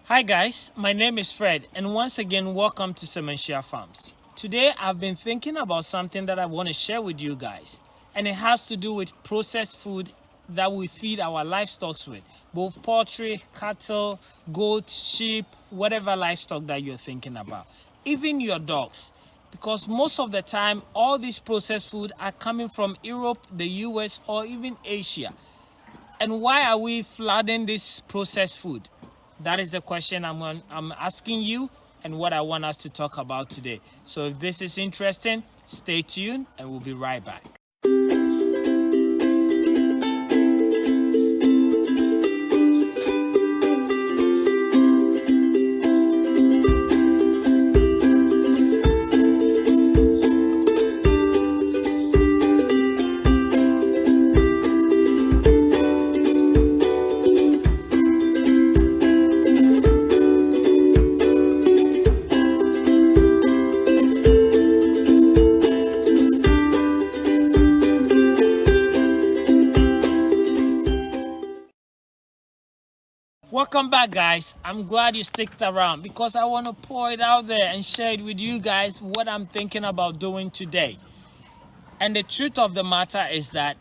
Hi guys, my name is Fred and once again welcome to Sementia Farms. Today I've been thinking about something that I want to share with you guys, and it has to do with processed food that we feed our livestock with, both poultry, cattle, goats, sheep, whatever livestock that you're thinking about, even your dogs, because most of the time all these processed food are coming from Europe, the US, or even Asia. And why are we flooding this processed food? That is the question I'm asking you and what I want us to talk about today. So if this is interesting, stay tuned and we'll be right back. Welcome back, guys. I'm glad you sticked around because I want to pour it out there and share it with you guys what I'm thinking about doing today. And the truth of the matter is that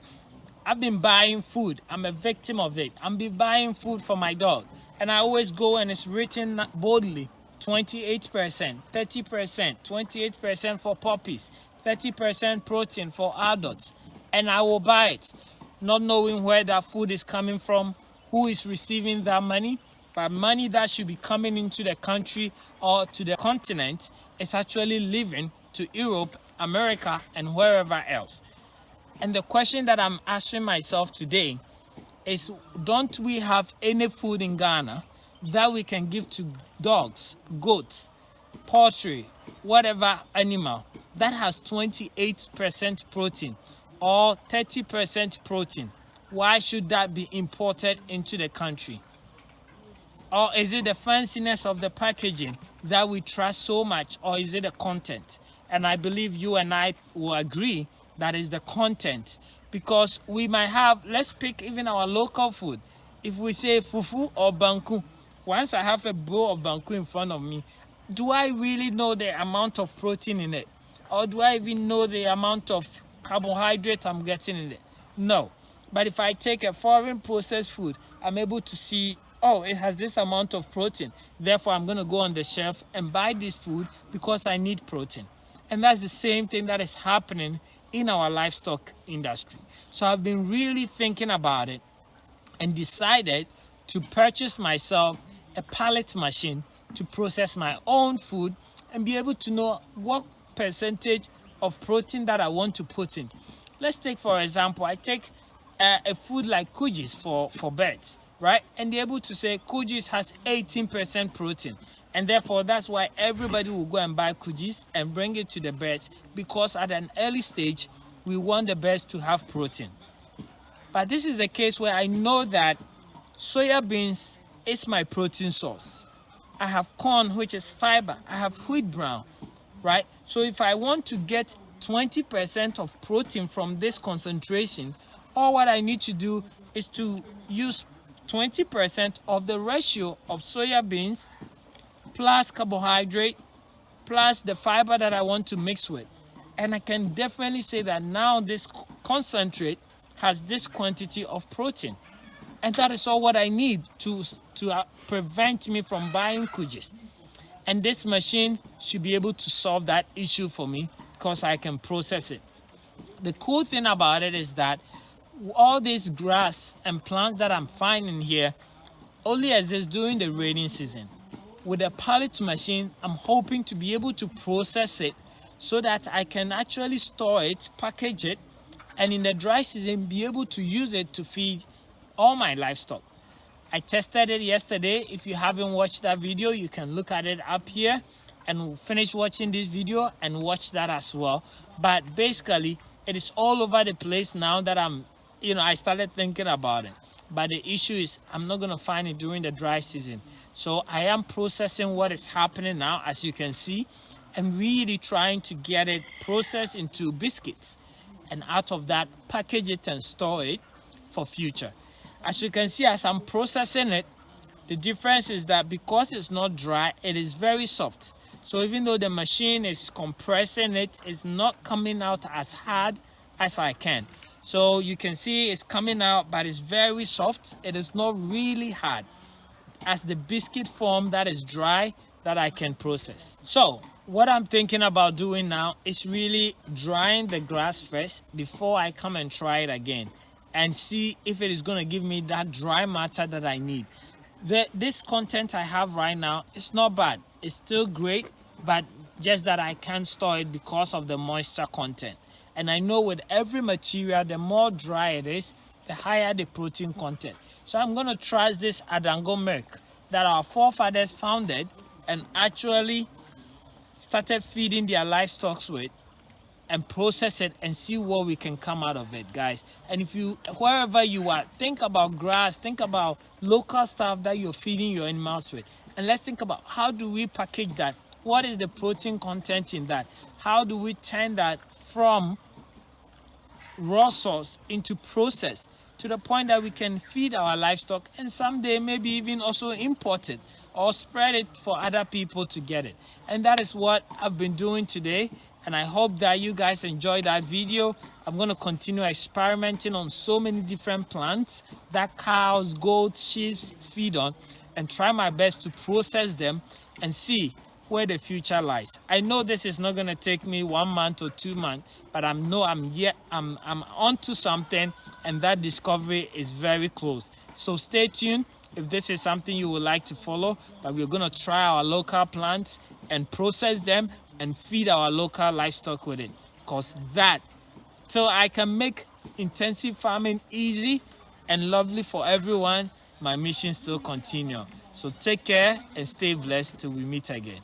I've been buying food. I'm a victim of it. I've been buying food for my dog, and I always go and it's written boldly 28%, 30%, 28% for puppies, 30% protein for adults, and I will buy it, not knowing where that food is coming from, who is receiving that money, but money that should be coming into the country or to the continent is actually leaving to Europe, America, and wherever else. And the question that I'm asking myself today is, don't we have any food in Ghana that we can give to dogs, goats, poultry, whatever animal that has 28% protein or 30% protein? Why should that be imported into the country? Or is it the fanciness of the packaging that we trust so much, or is it the content? And I believe you and I will agree that is the content, because we might have, let's pick even our local food. If we say fufu or banku, once I have a bowl of banku in front of me, do I really know the amount of protein in it? Or do I even know the amount of carbohydrate I'm getting in it? No. But if I take a foreign processed food, I'm able to see, oh, it has this amount of protein. Therefore, I'm going to go on the shelf and buy this food because I need protein. And that's the same thing that is happening in our livestock industry. So I've been really thinking about it and decided to purchase myself a pallet machine to process my own food and be able to know what percentage of protein that I want to put in. Let's take, for example, I take a food like kujis for birds, right? And they're able to say kujis has 18% protein, and therefore that's why everybody will go and buy kujis and bring it to the birds, because at an early stage we want the birds to have protein. But this is a case where I know that soya beans is my protein source. I have corn, which is fiber. I have wheat bran, right? So if I want to get 20% of protein from this concentration, all what I need to do is to use 20% of the ratio of soya beans plus carbohydrate plus the fiber that I want to mix with. And I can definitely say that now this concentrate has this quantity of protein. And that is all what I need to prevent me from buying kujis. And this machine should be able to solve that issue for me because I can process it. The cool thing about it is that all this grass and plants that I'm finding here only exists during the rainy season. With a pallet machine, I'm hoping to be able to process it so that I can actually store it, package it, and in the dry season be able to use it to feed all my livestock. I tested it yesterday. If you haven't watched that video, you can look at it up here and finish watching this video and watch that as well. But basically, it is all over the place now that I started thinking about it. But the issue is I'm not going to find it during the dry season. So I am processing what is happening now, as you can see, and really trying to get it processed into biscuits. And out of that, package it and store it for future. As you can see, as I'm processing it, The difference is that because it's not dry, it is very soft. So even though the machine is compressing it, it's not coming out as hard as I can. So you can see it's coming out, but it's very soft. It is not really hard as the biscuit form that is dry that I can process. So what I'm thinking about doing now is really drying the grass first before I come and try it again and see if it is going to give me that dry matter that I need. This content I have right now is not bad. It's still great, but just that I can't store it because of the moisture content. And I know with every material, the more dry it is, the higher the protein content. So I'm going to trust this Adango milk that our forefathers founded and actually started feeding their livestock with, and process it and see what we can come out of it, guys. And if you, wherever you are, think about grass, think about local stuff that you're feeding your animals with, and let's think about how do we package that. What is the protein content in that? How do we turn that from raw source into process to the point that we can feed our livestock, and someday maybe even also import it or spread it for other people to get it. And that is what I've been doing today, and I hope that you guys enjoyed that video. I'm going to continue experimenting on so many different plants that cows, goats, sheep feed on, and try my best to process them and see where the future lies. I know this is not going to take me 1 month or 2 months, but I'm onto something, and that discovery is very close. So stay tuned if this is something you would like to follow. But we're going to try our local plants and process them and feed our local livestock with it, because that, till I can make intensive farming easy and lovely for everyone, my mission still continue. So take care and stay blessed till we meet again.